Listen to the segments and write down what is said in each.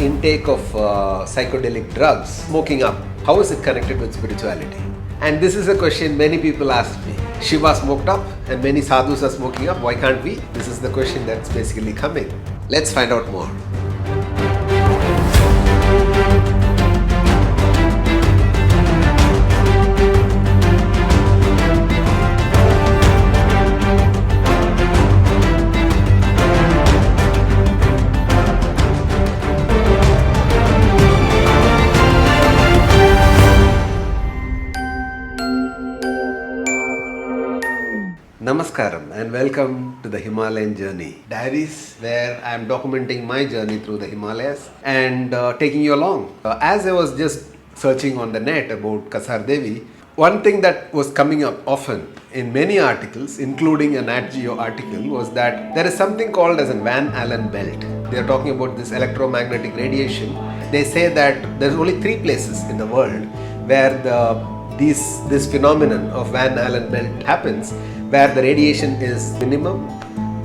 intake of psychedelic drugs, smoking up, how is it connected with spirituality? And this is a question many people ask me. Shiva smoked up and many sadhus are smoking up. Why can't we? This is the question that's basically coming. Let's find out more. Namaskaram and welcome to the Himalayan journey. Diaries where I am documenting my journey through the Himalayas and taking you along. As I was just searching on the net about Kasar Devi, one thing that was coming up often in many articles, including a Nat Geo article, was that there is something called as a Van Allen belt. They are talking about this electromagnetic radiation. They say that there are only 3 places in the world where this phenomenon of Van Allen belt happens, where the radiation is minimum,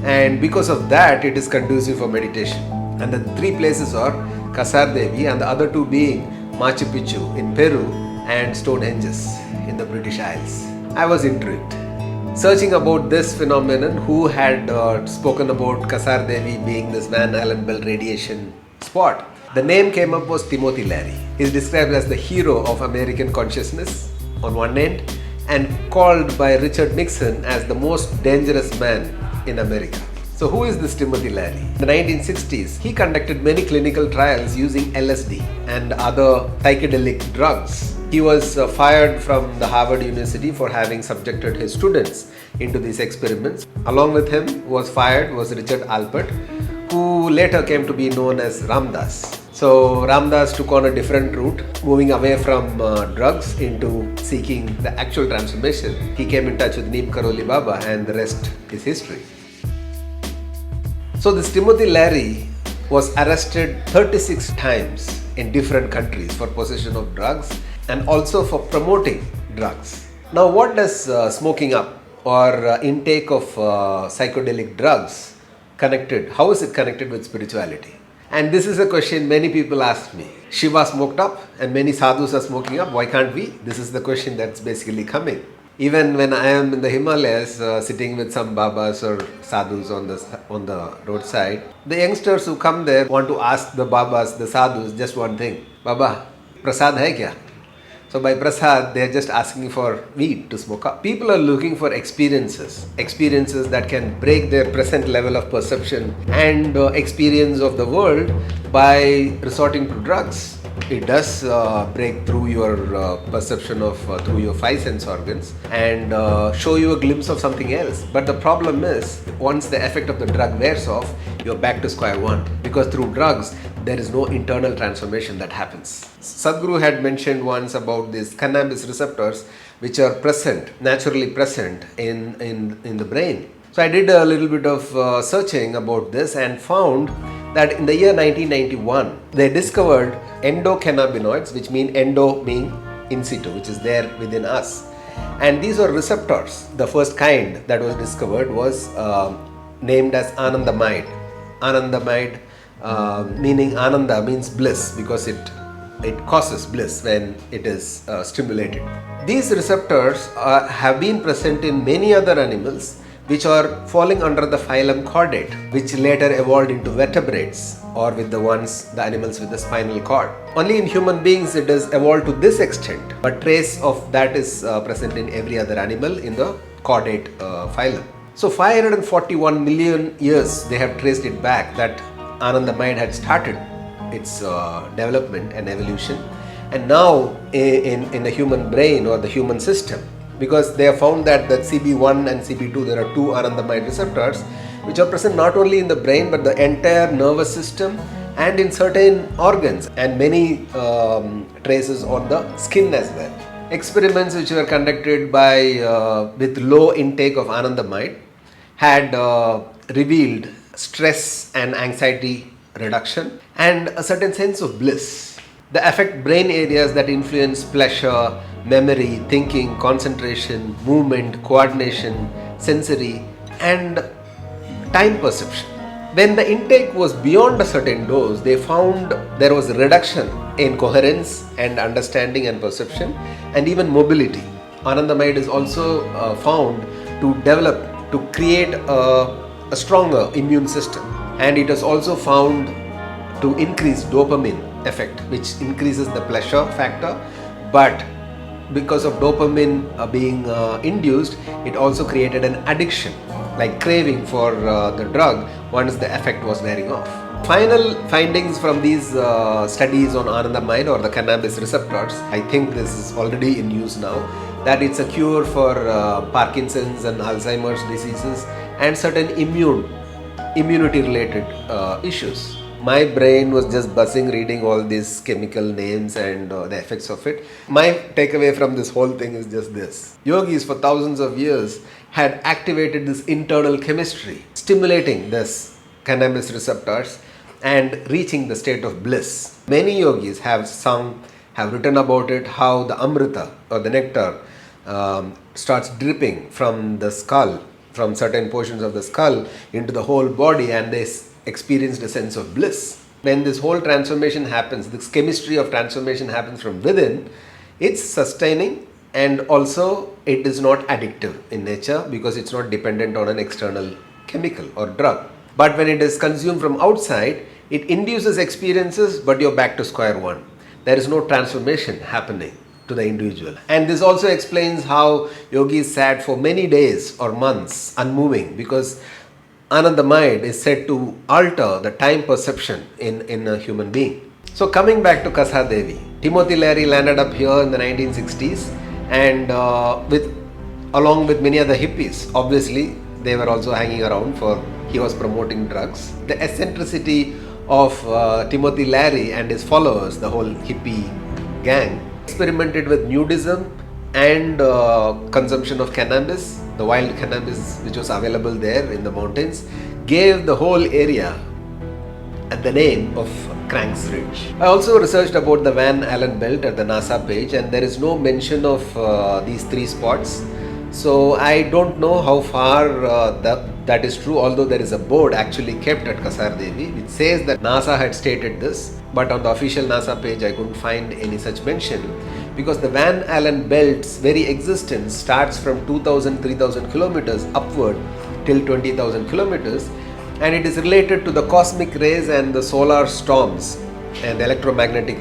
and because of that it is conducive for meditation. And the 3 places are Kasar Devi and the other 2 being MACHU in Peru and Stonehenge in the British Isles. I was intrigued. Searching about this phenomenon, who had spoken about Kasar Devi being this Van Allen belt radiation spot. The name came up was Timothy Leary. He is described as the hero of American consciousness on one end, and called by Richard Nixon as the most dangerous man in America. So who is this Timothy Leary? In the 1960s, he conducted many clinical trials using LSD and other psychedelic drugs. He was fired from the Harvard University for having subjected his students into these experiments. Along with him was Richard Alpert, who later came to be known as Ramdas. So Ramdas took on a different route, moving away from drugs into seeking the actual transformation. He came in touch with Neem Karoli Baba, and the rest is history. So this Timothy Leary was arrested 36 times in different countries for possession of drugs and also for promoting drugs. Now what does smoking up or intake of psychedelic drugs how is it connected with spirituality? And this is a question many people ask me. Shiva smoked up and many sadhus are smoking up. Why can't we? This is the question that's basically coming. Even when I am in the Himalayas sitting with some babas or sadhus on the roadside, the youngsters who come there want to ask the babas, the sadhus, just one thing. Baba, prasad hai kya? So by prasad, they are just asking for weed to smoke up. People are looking for experiences that can break their present level of perception and experience of the world by resorting to drugs. It does break through your perception of through your 5 sense organs and show you a glimpse of something else. But the problem is, once the effect of the drug wears off, you're back to square one, because through drugs there is no internal transformation that happens. Sadhguru had mentioned once about these cannabis receptors which are naturally present in the brain. So I did a little bit of searching about this and found that in the year 1991 they discovered endocannabinoids, which mean endo mean in situ, which is there within us. And these are receptors. The first kind that was discovered was named as anandamide. Anandamide meaning ananda means bliss, because it causes bliss when it is stimulated. These receptors have been present in many other animals which are falling under the phylum Chordate, which later evolved into vertebrates, or with the animals with the spinal cord. Only in human beings it has evolved to this extent, but trace of that is present in every other animal in the Chordate phylum. So 541 million years they have traced it back that anandamide had started its development and evolution, and now in the human brain or the human system, because they have found that CB1 and CB2, there are 2 anandamide receptors which are present not only in the brain but the entire nervous system and in certain organs, and many traces on the skin as well. Experiments which were conducted with low intake of anandamide had revealed stress and anxiety reduction and a certain sense of bliss. They affect brain areas that influence pleasure, memory, thinking, concentration, movement, coordination, sensory, and time perception. When the intake was beyond a certain dose, they found there was a reduction in coherence and understanding and perception and even mobility. Anandamide is also found to develop, to create a stronger immune system, and it is also found to increase dopamine effect, which increases the pleasure factor, but because of dopamine being induced, it also created an addiction, like craving for the drug once the effect was wearing off. Final findings from these studies on Anandamide or the cannabis receptors, I think this is already in use now, that it's a cure for Parkinson's and Alzheimer's diseases and certain immunity related issues. My brain was just buzzing reading all these chemical names and the effects of it. My takeaway from this whole thing is just this. Yogis for thousands of years had activated this internal chemistry, stimulating this cannabis receptors and reaching the state of bliss. Many yogis have written about it, how the amrita or the nectar starts dripping from the skull, from certain portions of the skull into the whole body, and they experienced a sense of bliss. When this whole transformation happens, this chemistry of transformation happens from within, it's sustaining and also it is not addictive in nature because it's not dependent on an external chemical or drug. But when it is consumed from outside, it induces experiences, but you're back to square one. There is no transformation happening to the individual. And this also explains how yogis sat for many days or months unmoving, because Anandamide is said to alter the time perception in a human being. So coming back to Kasar Devi, Timothy Leary landed up here in the 1960s and along with many other hippies. Obviously, they were also hanging around he was promoting drugs. The eccentricity of Timothy Leary and his followers, the whole hippie gang, experimented with nudism and consumption of cannabis. The wild cannabis which was available there in the mountains gave the whole area the name of Crank's Ridge. I also researched about the Van Allen belt at the NASA page, and there is no mention of these three spots. So I don't know how far that is true, although there is a board actually kept at Kasar Devi which says that NASA had stated this, but on the official NASA page I couldn't find any such mention, because the Van Allen belt's very existence starts from 2,000-3,000 kilometers upward till 20,000 kilometers, and it is related to the cosmic rays and the solar storms and the electromagnetic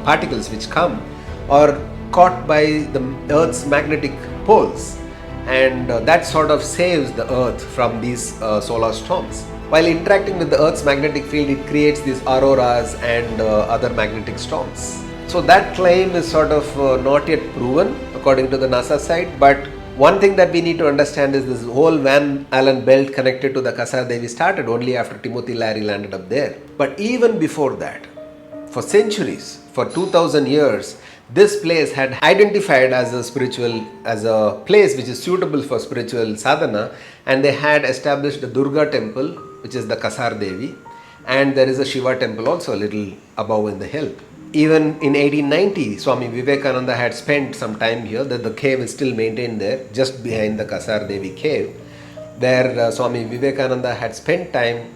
particles which come or caught by the Earth's magnetic poles, and that sort of saves the Earth from these solar storms. While interacting with the Earth's magnetic field, it creates these auroras and other magnetic storms. So that claim is sort of not yet proven according to the NASA side, but one thing that we need to understand is this whole Van Allen belt connected to the Kasar Devi started only after Timothy Leary landed up there. But even before that, for centuries, for 2000 years, this place had identified as a place which is suitable for spiritual sadhana, and they had established a Durga temple, which is the Kasar Devi, and there is a Shiva temple also a little above in the hill. Even in 1890, Swami Vivekananda had spent some time here. The cave is still maintained there, just behind the Kasar Devi cave, where Swami Vivekananda had spent time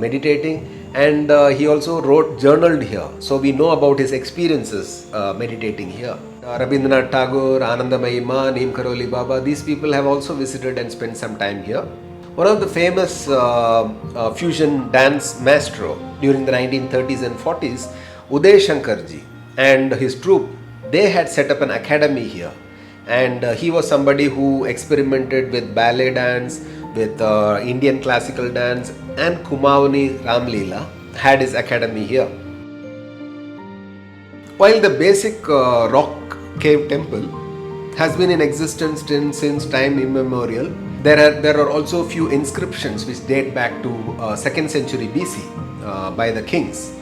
meditating, and he also journaled here. So we know about his experiences meditating here. Rabindranath Tagore, Anandamayi Ma, Neem Karoli Baba, these people have also visited and spent some time here. One of the famous fusion dance maestro during the 1930s and 40s, Uday Shankarji and his troupe, they had set up an academy here, and he was somebody who experimented with ballet dance, with Indian classical dance, and Kumauni Ramleela, had his academy here. While the basic rock cave temple has been in existence since time immemorial, there are also a few inscriptions which date back to 2nd century BC by the kings,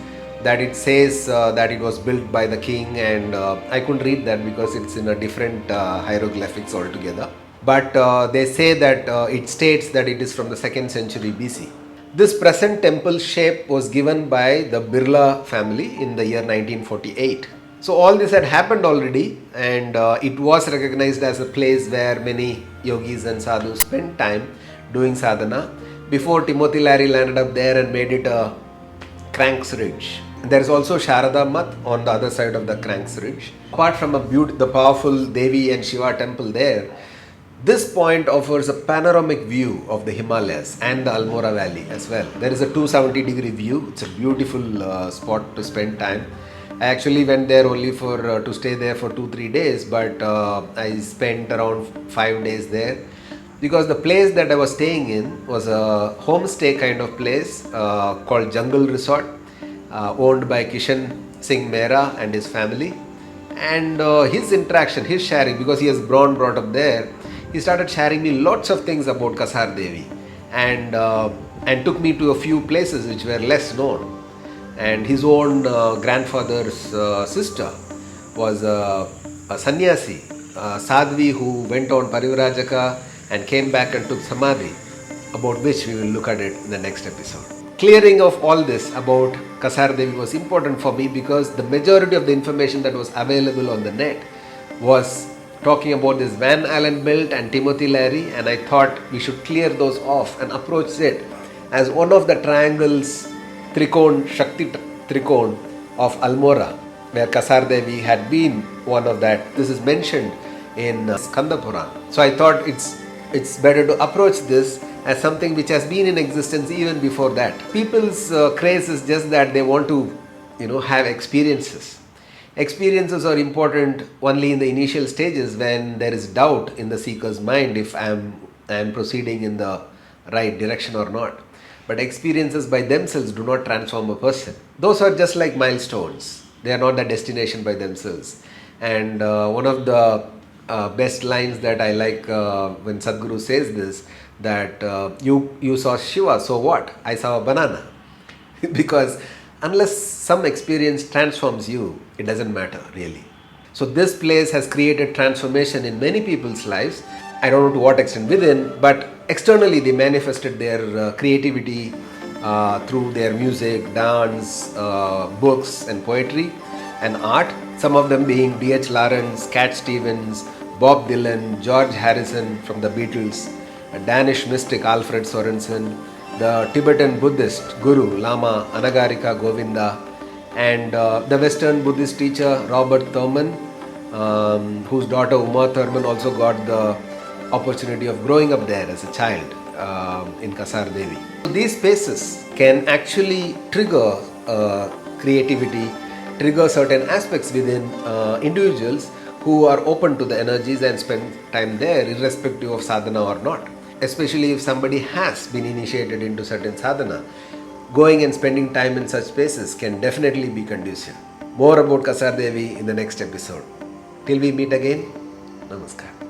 that it says that it was built by the king, and I couldn't read that because it's in a different hieroglyphics altogether. But they say that it states that it is from the 2nd century BC. This present temple shape was given by the Birla family in the year 1948. So all this had happened already, and it was recognized as a place where many yogis and sadhus spent time doing sadhana. before Timothy Leary landed up there and made it a Crank's Ridge. There is also Sharada Mat on the other side of the Crank's Ridge. Apart from the powerful Devi and Shiva temple there, this point offers a panoramic view of the Himalayas and the Almora Valley as well. There is a 270-degree view. It's a beautiful spot to spend time. I actually went there only to stay there for 2-3 days, but I spent around 5 days there because the place that I was staying in was a homestay kind of place called Jungle Resort, owned by Kishan Singh Mehra and his family. And his interaction, his sharing, because he has brought up there, he started sharing me lots of things about Kasar Devi and took me to a few places which were less known. And his own grandfather's sister was a sannyasi, sadhvi, who went on Parivrajaka and came back and took samadhi, about which we will look at it in the next episode. Clearing of all this about Kasar Devi was important for me because the majority of the information that was available on the net was talking about this Van Allen belt and Timothy Leary, and I thought we should clear those off and approach it as one of the triangles, Shakti Trikon of Almora, where Kasar Devi had been one of that. This is mentioned in Skanda Puran. So I thought it's better to approach this as something which has been in existence even before that. People's craze is just that they want to, have experiences. Experiences are important only in the initial stages when there is doubt in the seeker's mind if I am proceeding in the right direction or not. But experiences by themselves do not transform a person. Those are just like milestones. They are not the destination by themselves. And one of the best lines that I like when Sadhguru says this, that you saw Shiva, so what? I saw a banana. Because unless some experience transforms you, it doesn't matter really. So this place has created transformation in many people's lives. I don't know to what extent within, but externally they manifested their creativity through their music, dance, books and poetry and art. Some of them being D.H. Lawrence, Cat Stevens, Bob Dylan, George Harrison from the Beatles, a Danish mystic Alfred Sorensen, the Tibetan Buddhist Guru Lama Anagarika Govinda, and the Western Buddhist teacher Robert Thurman, whose daughter Uma Thurman also got the opportunity of growing up there as a child in Kasar Devi. These spaces can actually trigger creativity, trigger certain aspects within individuals who are open to the energies and spend time there irrespective of sadhana or not. Especially if somebody has been initiated into certain sadhana, going and spending time in such spaces can definitely be conducive. More about Kasar Devi in the next episode. Till we meet again, Namaskar.